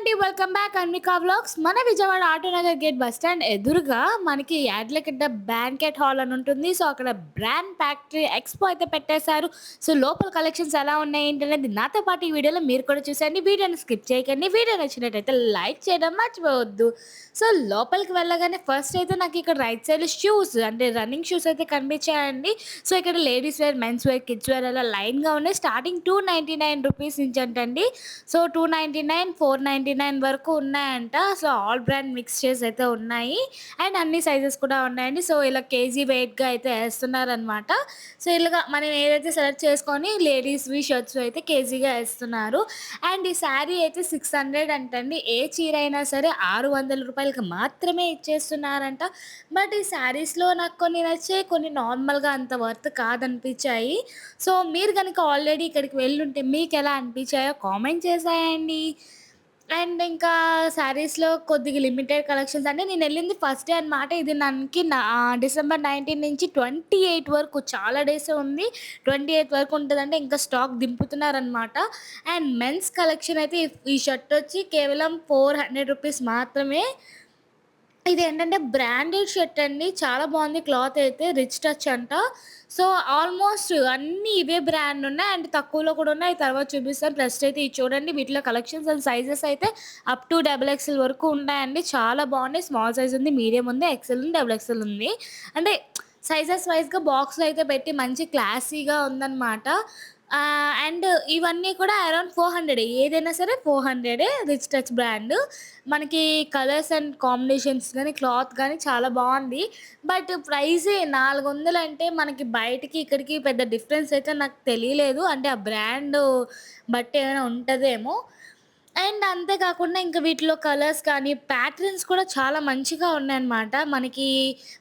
అండి. Welcome back Anvika vlogs. మన Vijayawada Autonagar gate bus stand ఎదురుగా మనకి యాడ్లగడ్డ బ్యాంకెట్ హాల్ అని ఉంటుంది. సో, అక్కడ బ్రాండ్ ఫ్యాక్టరీ ఎక్స్‌పో అయితే పెట్టేశారు. సో, లోపల కలెక్షన్స్ ఎలా ఉన్నాయి ఏంటనేది నాతో పాటు ఈ వీడియోలో మీరు కూడా చూసేయండి. వీడియోని స్కిప్ చేయకండి. వీడియో నచ్చినట్టయితే లైక్ చేయడం మర్చిపోవద్దు. సో, లోపలికి వెళ్ళగానే ఫస్ట్ అయితే నాకు ఇక్కడ రైట్ సైడ్‌లో షూస్ అంటే రన్నింగ్ షూస్ అయితే కనిపించాయండి. సో, ఇక్కడ ladies wear, men's wear, kids wear అలా లైన్‌గా ఉన్నాయి. స్టార్టింగ్ ₹299 నుంచి అంటండి. సో, 299, 499 వరకు ఉన్నాయంట. సో, ఆల్ బ్రాండ్ మిక్స్ చేసి అయితే ఉన్నాయి. అండ్ అన్ని సైజెస్ కూడా ఉన్నాయండి. సో, ఇలా కేజీ వెయిట్‌గా అయితే ఏస్తున్నారనమాట. సో, ఇలాగ మనం ఏదైతే సెలెక్ట్ చేసుకొని లేడీస్‌వి షర్ట్స్ అయితే కేజీగా ఏస్తున్నారు. అండ్ ఈ శారీ అయితే 600 అంటండి. ఏ చీర అయినా సరే ₹600కి మాత్రమే ఇచ్చేస్తున్నారంట. బట్ ఈ శారీస్‌లో నాకు కొన్ని నచ్చాయి. కొన్ని నార్మల్‌గా అంత వర్త్ కాదనిపించాయి. సో, మీరు గనుక ఆల్రెడీ ఇక్కడికి వెళ్ళుంటే మీకెలా అనిపించాయో కామెంట్ చేసేయండి. అండ్ ఇంకా శారీస్‌లో కొద్దిగా లిమిటెడ్ కలెక్షన్స్ అంటే నేనెళ్ళింది ఫస్ట్ డే అనమాట. ఇది మనకి డిసెంబర్ 19 నుంచి 28 వరకు చాలా డేసే ఉంది. 28 వరకు ఉంటదంటే ఇంకా స్టాక్ దింపుతున్నారనమాట. అండ్ మెన్స్ కలెక్షన్ అయితే ఈ షర్ట్ వచ్చి కేవలం ₹400 మాత్రమే. ఇదేంటంటే బ్రాండెడ్ షర్ట్ అండి. చాలా బావుంది క్లాత్ అయితే. రిచ్ టచ్ అంట. సో, ఆల్మోస్ట్ అన్నీ ఇవే బ్రాండ్ ఉన్నాయి. అండ్ తక్కువలో కూడా ఉన్నాయి. తర్వాత చూపిస్తాను. ఫస్ట్ అయితే ఇది చూడండి. వీటిలో కలెక్షన్స్ అండ్ సైజెస్ అయితే అప్ టు డబుల్ ఎక్స్‌ఎల్ వరకు ఉన్నాయండి. చాలా బావున్నాయి. స్మాల్ సైజ్ ఉంది, మీడియం ఉంది, ఎక్స్‌ఎల్ ఉంది, డబుల్ ఎక్స్‌ఎల్ ఉంది. అంటే సైజెస్ వైస్‌గా బాక్స్‌లో అయితే పెట్టి మంచి క్లాసీగా ఉందనమాట. అండ్ ఇవన్నీ కూడా అరౌండ్ 400 ఏదైనా సరే 400 రిచ్ టచ్ బ్రాండ్. మనకి కలర్స్ అండ్ కాంబినేషన్స్ గాని, క్లాత్ గాని చాలా బావుంది. బట్ ప్రైజే 400 అంటే మనకి బయటికి, ఇక్కడికి పెద్ద డిఫరెన్స్ అయితే నాకు తెలియలేదు. అంటే ఆ బ్రాండు బట్టి ఏమైనా ఉంటదేమో. అండ్ అంతే కాకుండా ఇంకా వీటిలో కలర్స్ కానీ, ప్యాటర్న్స్ కూడా చాలా మంచిగా ఉన్నాయన్నమాట. మనకి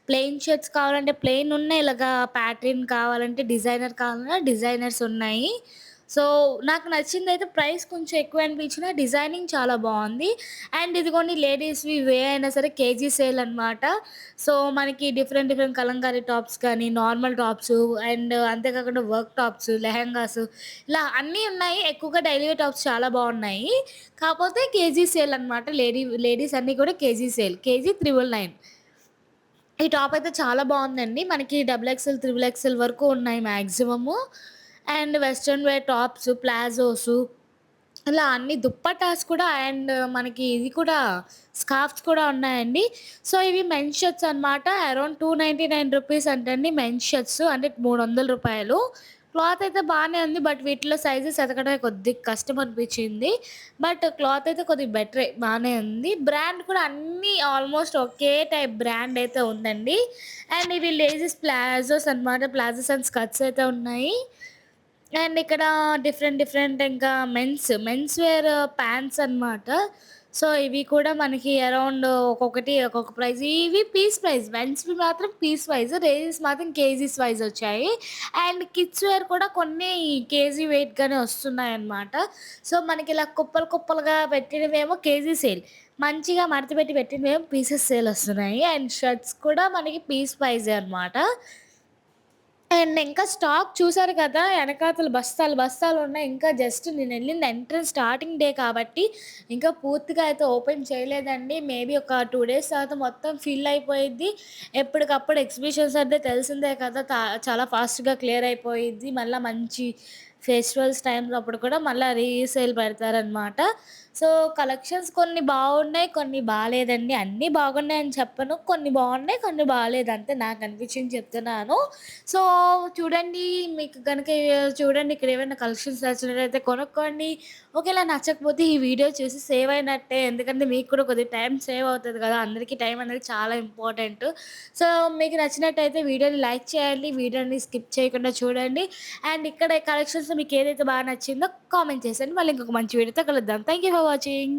ప్లెయిన్ షర్ట్స్ కావాలంటే ప్లెయిన్ ఉన్నాయి. ఇలాగా ప్యాటర్న్ కావాలంటే డిజైనర్ కావాలన్నా డిజైనర్స్ ఉన్నాయి. సో, నాకు నచ్చిందయితే ప్రైస్ కొంచెం ఎక్కువ అనిపించినా డిజైనింగ్ చాలా బావుంది. అండ్ ఇదిగోండి లేడీస్‌వి ఇవే అయినా సరే కేజీ సేల్ అనమాట. సో, మనకి డిఫరెంట్ డిఫరెంట్ కలంకారీ టాప్స్ కానీ, నార్మల్ టాప్సు అండ్ అంతే కాకుండా వర్క్ టాప్స్, లెహెంగాసు ఇలా అన్నీ ఉన్నాయి. ఎక్కువగా డైలీ వేర్ టాప్స్ చాలా బావున్నాయి. కాపోతే కేజీ సేల్ అనమాట. లేడీస్ అన్నీ కూడా కేజీ సేల్. కేజీ 999. ఈ టాప్ అయితే చాలా బావుందండి. మనకి డబుల్ ఎక్స్‌ఎల్, త్రిబుల్ ఎక్స్‌ఎల్ వరకు ఉన్నాయి maximum. And western wear tops, palazzos ఇలా అన్ని దుప్పటాస్ కూడా అండ్ మనకి ఇది కూడా స్కార్ఫ్స్ కూడా ఉన్నాయండి. సో, ఇవి మెన్స్ షర్ట్స్ అనమాట. అరౌండ్ ₹299 అంటండి మెన్స్ షర్ట్స్ అంటే ₹300. క్లాత్ అయితే బానే ఉంది. బట్ వీటిలో సైజెస్ ఎతకడమే కొద్దిగా కష్టం అనిపించింది. బట్ క్లాత్ అయితే కొద్దిగా బెటరే బానే ఉంది. బ్రాండ్ కూడా అన్నీ ఆల్మోస్ట్ ఒకే టైప్ బ్రాండ్ అయితే ఉందండి. అండ్ ఇవి లేడీస్ ప్లాజోస్ అనమాట. ప్లాజోస్ అండ్ స్కర్ట్స్ అయితే ఉన్నాయి. అండ్ ఇక్కడ డిఫరెంట్ డిఫరెంట్ ఇంకా మెన్స్ వేర్ ప్యాంట్స్ అనమాట. సో, ఇవి కూడా మనకి అరౌండ్ ఒక్కొక్కటి ఒక్కొక్క ప్రైస్. ఇవి పీస్ ప్రైస్. మెన్స్‌వి మాత్రం పీస్ వైస్. లేడీస్ మాత్రం కేజీస్ వైస్ వచ్చాయి. అండ్ కిడ్స్ వేర్ కూడా కొన్ని కేజీ వెయిట్‌గానే వస్తున్నాయన్నమాట. సో, మనకి ఇలా కుప్పలు కుప్పలుగా పెట్టినవేమో కేజీ సేల్. మంచిగా మడతపెట్టి పెట్టినవేమో పీసెస్ సేల్ వస్తున్నాయి. అండ్ షర్ట్స్ కూడా మనకి పీస్ వైజే అనమాట. అండ్ ఇంకా స్టాక్ చూసారు కదా! ఎనకాతల బస్తాలు బస్తాలున్నాయి. ఇంకా జస్ట్ నేనెళ్ళింది ఎంట్రన్స్ స్టార్టింగ్ డే కాబట్టి, ఇంకా పూర్తిగా అయితే ఓపెన్ చేయలేదండి. మేబీ ఒక 2 డేస్ తర్వాత మొత్తం ఫిల్ అయిపోయిద్ది. ఎప్పటికప్పుడు ఎగ్జిబిషన్స్ అంటే తెలిసిందే కదా! చాలా ఫాస్ట్‌గా క్లియర్ అయిపోయిద్ది. మళ్ళా మంచి ఫెస్టివల్స్ టైమ్‌లో అప్పుడు కూడా మళ్ళా రీసేల్ పెడతారనమాట. సో, కలెక్షన్స్ కొన్ని బాగున్నాయి, కొన్ని బాలేదండి. అన్నీ బాగున్నాయని చెప్పను. కొన్ని బాగున్నాయి, కొన్ని బాలేదు అంతే నాకనిపించింది చెప్తున్నాను. సో, చూడండి మీకు గనుక చూడండి ఇక్కడేమైనా కలెక్షన్స్ నచ్చినట్టయితే కొనుక్కోండి. ఒకేళ నచ్చకపోతే ఈ వీడియో చూసి సేవ్ అయినట్టే. ఎందుకంటే మీకు కూడా కొద్దిగా టైం సేవ్ అవుతది కదా! అందరికీ టైం అనేది చాలా ఇంపార్టెంట్. సో, మీకు నచ్చినట్టయితే వీడియోని లైక్ చేయండి. వీడియోని స్కిప్ చేయకుండా చూడండి. అండ్ ఇక్కడ కలెక్షన్స్‌లో మీకు ఏదైతే బాగా నచ్చిందో కామెంట్ చేసేయండి. మళ్ళీ ఇంకొక మంచి వీడియోతో కలుద్దాం. Thank you for watching.